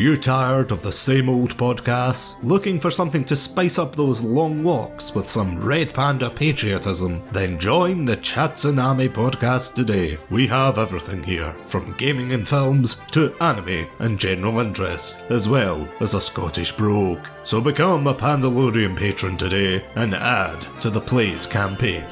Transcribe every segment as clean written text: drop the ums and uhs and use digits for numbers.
you tired of the same old podcasts? Looking for something to spice up those long walks with some Red Panda patriotism? Then join the Chatsunami podcast today. We have everything here, from gaming and films to anime and general interests, as well as a Scottish brogue. So become a Pandalorian patron today and add to the Plays campaign.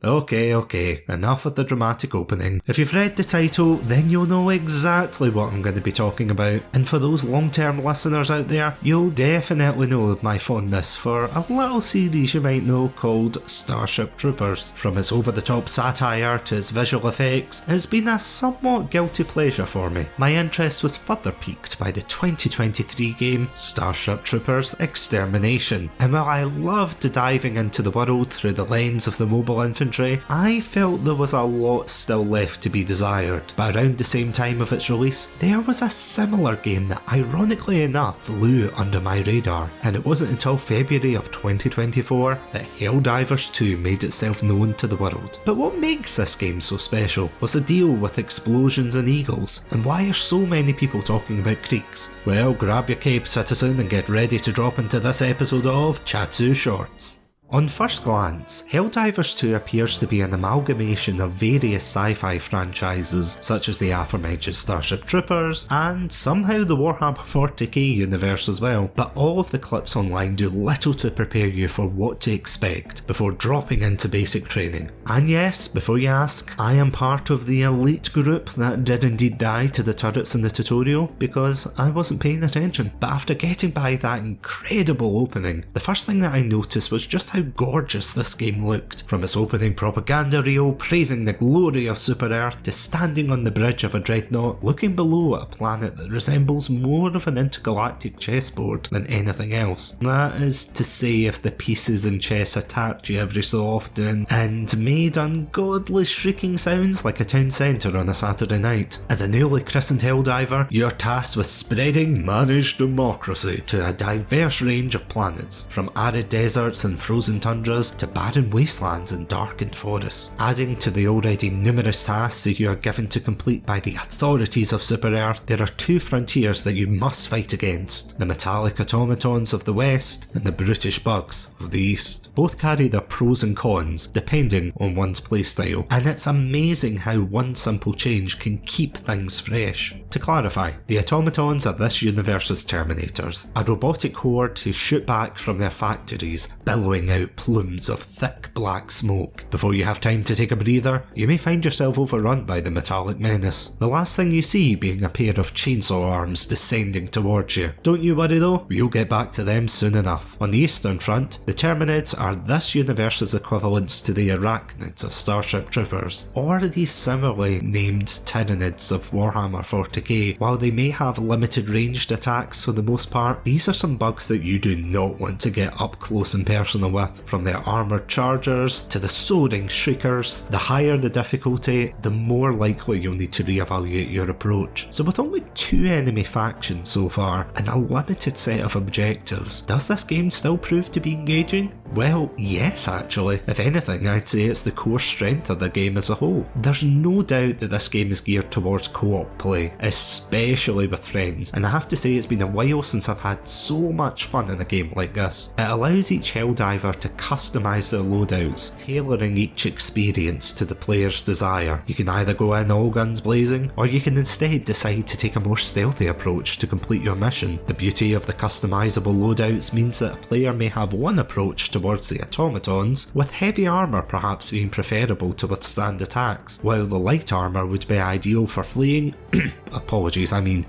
Okay, enough of the dramatic opening. If you've read the title, then you'll know exactly what I'm going to be talking about. And for those long-term listeners out there, you'll definitely know my fondness for a little series you might know called Starship Troopers. From its over-the-top satire to its visual effects, it's been a somewhat guilty pleasure for me. My interest was further piqued by the 2023 game Starship Troopers Extermination. And while I loved diving into the world through the lens of the mobile infantry, I felt there was a lot still left to be desired. But around the same time of its release, there was a similar game that ironically enough flew under my radar, and it wasn't until February of 2024 that Helldivers 2 made itself known to the world. But what makes this game so special was the deal with explosions and eagles, and why are so many people talking about creeks? Well, grab your cape, citizen, and get ready to drop into this episode of Chatsu Shorts. On first glance, Helldivers 2 appears to be an amalgamation of various sci-fi franchises such as the aforementioned Starship Troopers and somehow the Warhammer 40k universe as well, but all of the clips online do little to prepare you for what to expect before dropping into basic training. And yes, before you ask, I am part of the elite group that did indeed die to the turrets in the tutorial because I wasn't paying attention. But after getting by that incredible opening, the first thing that I noticed was just how gorgeous this game looked. From its opening propaganda reel praising the glory of Super Earth to standing on the bridge of a dreadnought looking below at a planet that resembles more of an intergalactic chessboard than anything else. That is to say, if the pieces in chess attacked you every so often and made ungodly shrieking sounds like a town centre on a Saturday night. As a newly christened Helldiver, you're tasked with spreading managed democracy to a diverse range of planets, from arid deserts and frozen tundras to barren wastelands and darkened forests, adding to the already numerous tasks that you are given to complete by the authorities of Super Earth. There are two frontiers that you must fight against, the metallic automatons of the west and the brutish bugs of the east. Both carry their pros and cons depending on one's playstyle, and it's amazing how one simple change can keep things fresh. To clarify, the automatons are this universe's Terminators, a robotic horde who shoot back from their factories, billowing out plumes of thick black smoke. Before you have time to take a breather, you may find yourself overrun by the metallic menace, the last thing you see being a pair of chainsaw arms descending towards you. Don't you worry though, we'll get back to them soon enough. On the eastern front, the Terminids are this universe's equivalents to the Arachnids of Starship Troopers, or the similarly named Tyranids of Warhammer 40k. While they may have limited ranged attacks for the most part, these are some bugs that you do not want to get up close and personal with. From their armoured chargers to the soaring shriekers, the higher the difficulty, the more likely you'll need to reevaluate your approach. So with only 2 enemy factions so far and a limited set of objectives, does this game still prove to be engaging? Well, yes actually. If anything, I'd say it's the core strength of the game as a whole. There's no doubt that this game is geared towards co-op play, especially with friends, and I have to say it's been a while since I've had so much fun in a game like this. It allows each Helldiver to customise their loadouts, tailoring each experience to the player's desire. You can either go in all guns blazing, or you can instead decide to take a more stealthy approach to complete your mission. The beauty of the customisable loadouts means that a player may have one approach towards the automatons, with heavy armour perhaps being preferable to withstand attacks, while the light armour would be ideal for fleeing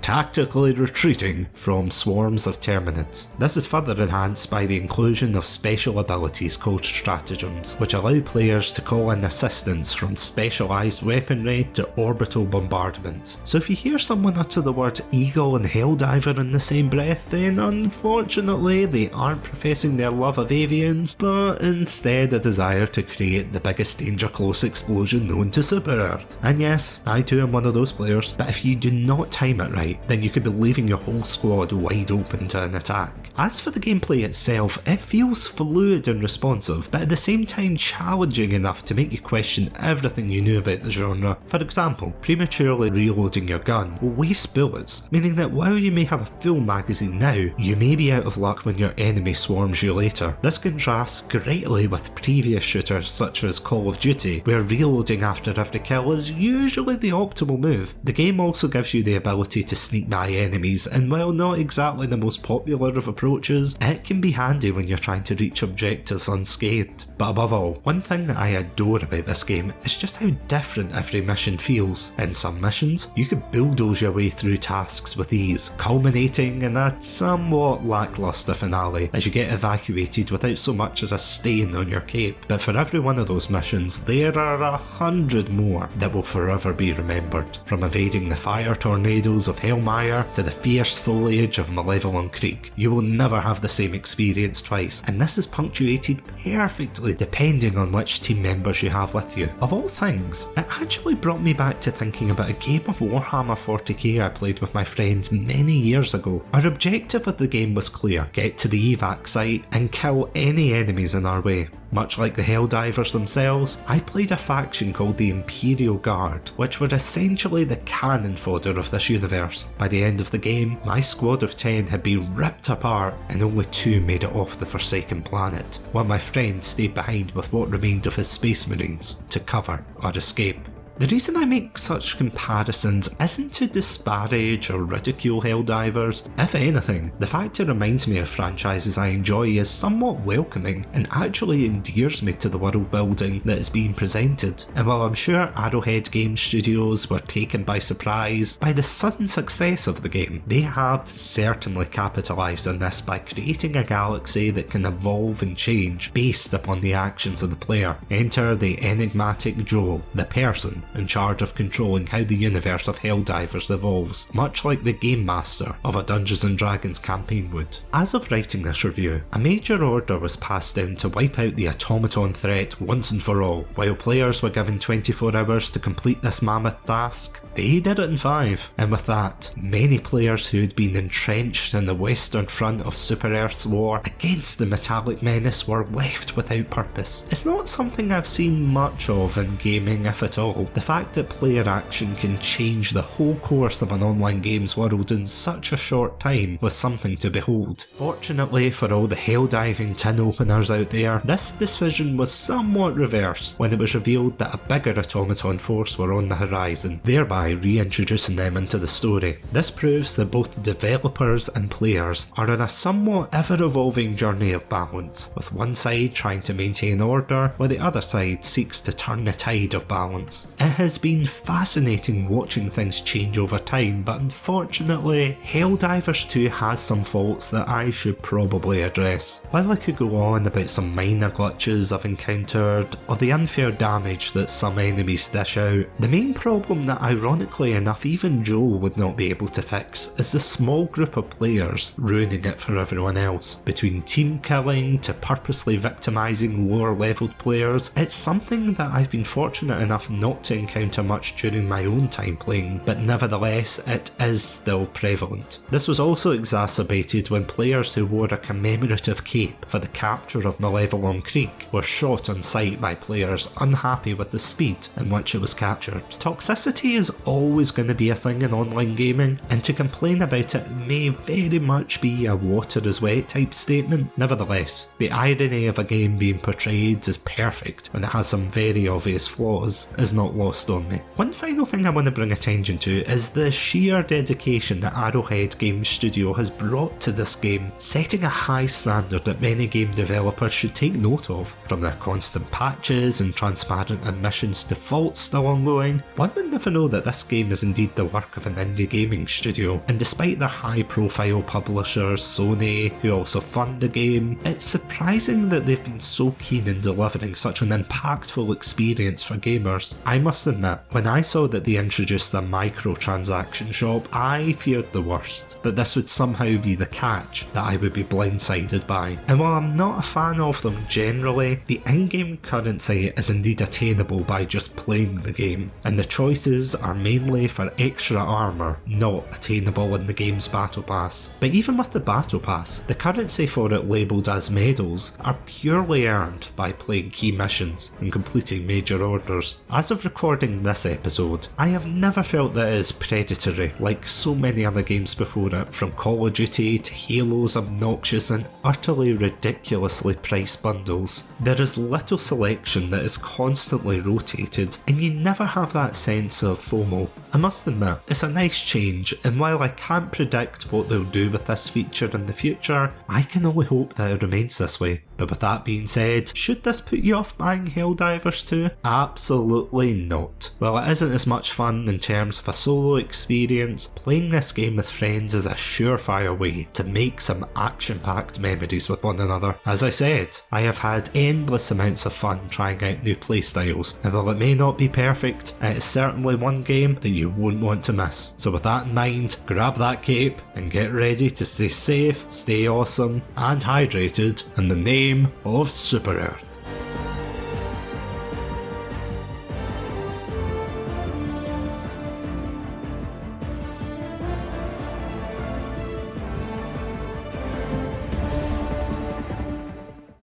tactically retreating from swarms of Terminids. This is further enhanced by the inclusion of special abilities called stratagems, which allow players to call in assistance from specialised weaponry to orbital bombardment. So if you hear someone utter the word Eagle and Helldiver in the same breath, then unfortunately they aren't professing their love of avians, explosions, but instead a desire to create the biggest danger close explosion known to Super Earth. And yes, I too am one of those players, but if you do not time it right, then you could be leaving your whole squad wide open to an attack. As for the gameplay itself, it feels fluid and responsive, but at the same time challenging enough to make you question everything you knew about the genre. For example, prematurely reloading your gun will waste bullets, meaning that while you may have a full magazine now, you may be out of luck when your enemy swarms you later. This contrasts greatly with previous shooters such as Call of Duty, where reloading after every kill is usually the optimal move. The game also gives you the ability to sneak by enemies, and while not exactly the most popular of approaches, it can be handy when you're trying to reach objectives unscathed. But above all, one thing that I adore about this game is just how different every mission feels. In some missions, you could bulldoze your way through tasks with ease, culminating in a somewhat lacklustre finale as you get evacuated without so much as a stain on your cape. But for every one of those missions, there are 100 more that will forever be remembered. From evading the fire tornadoes of Hellmire to the fierce foliage of Malevolent Creek, you will never have the same experience twice, and this is punctuated perfectly depending on which team members you have with you. Of all things, it actually brought me back to thinking about a game of Warhammer 40k I played with my friends many years ago. Our objective of the game was clear: get to the evac site and kill any enemies in our way. Much like the Helldivers themselves, I played a faction called the Imperial Guard, which were essentially the cannon fodder of this universe. By the end of the game, my squad of 10 had been ripped apart and only 2 made it off the Forsaken Planet, while my friend stayed behind with what remained of his Space Marines to cover or escape. The reason I make such comparisons isn't to disparage or ridicule Helldivers. If anything, the fact it reminds me of franchises I enjoy is somewhat welcoming and actually endears me to the world building that is being presented. And while I'm sure Arrowhead Game Studios were taken by surprise by the sudden success of the game, they have certainly capitalised on this by creating a galaxy that can evolve and change based upon the actions of the player. Enter the enigmatic Joel, the person in charge of controlling how the universe of Helldivers evolves, much like the Game Master of a Dungeons & Dragons campaign would. As of writing this review, a major order was passed down to wipe out the automaton threat once and for all. While players were given 24 hours to complete this mammoth task, they did it in 5, and with that, many players who had been entrenched in the western front of Super Earth's war against the Metallic Menace were left without purpose. It's not something I've seen much of in gaming, if at all. The fact that player action can change the whole course of an online games world in such a short time was something to behold. Fortunately for all the hell-diving tin openers out there, this decision was somewhat reversed when it was revealed that a bigger automaton force were on the horizon, thereby reintroducing them into the story. This proves that both developers and players are on a somewhat ever-evolving journey of balance, with one side trying to maintain order while the other side seeks to turn the tide of balance. It has been fascinating watching things change over time, but unfortunately, Helldivers 2 has some faults that I should probably address. While I could go on about some minor glitches I've encountered, or the unfair damage that some enemies dish out, the main problem that ironically enough even Joel would not be able to fix is the small group of players ruining it for everyone else. Between team killing to purposely victimising lower leveled players, it's something that I've been fortunate enough not to encounter much during my own time playing, but nevertheless it is still prevalent. This was also exacerbated when players who wore a commemorative cape for the capture of Malevolent Creek were shot on sight by players unhappy with the speed in which it was captured. Toxicity is always going to be a thing in online gaming, and to complain about it may very much be a water is wet type statement. Nevertheless, the irony of a game being portrayed as perfect when it has some very obvious flaws is not lost on me. One final thing I want to bring attention to is the sheer dedication that Arrowhead Game Studio has brought to this game, setting a high standard that many game developers should take note of. From their constant patches and transparent admissions to faults still ongoing, one would never know that this game is indeed the work of an indie gaming studio, and despite their high profile publishers, Sony, who also fund the game, it's surprising that they've been so keen in delivering such an impactful experience for gamers. I'm must admit, when I saw that they introduced a microtransaction shop, I feared the worst, that this would somehow be the catch that I would be blindsided by. And while I'm not a fan of them generally, the in-game currency is indeed attainable by just playing the game, and the choices are mainly for extra armour, not attainable in the game's battle pass. But even with the battle pass, the currency for it labelled as medals are purely earned by playing key missions and completing major orders. As of recording this episode, I have never felt that it is predatory like so many other games before it, from Call of Duty to Halo's obnoxious and utterly ridiculously priced bundles. There is little selection that is constantly rotated, and you never have that sense of FOMO. I must admit, it's a nice change, and while I can't predict what they'll do with this feature in the future, I can only hope that it remains this way. But with that being said, should this put you off buying Helldivers 2? Absolutely not. While it isn't as much fun in terms of a solo experience, playing this game with friends is a surefire way to make some action-packed memories with one another. As I said, I have had endless amounts of fun trying out new playstyles, and while it may not be perfect, it is certainly one game that you won't want to miss. So with that in mind, grab that cape and get ready to stay safe, stay awesome, and hydrated in the name of Super Earth.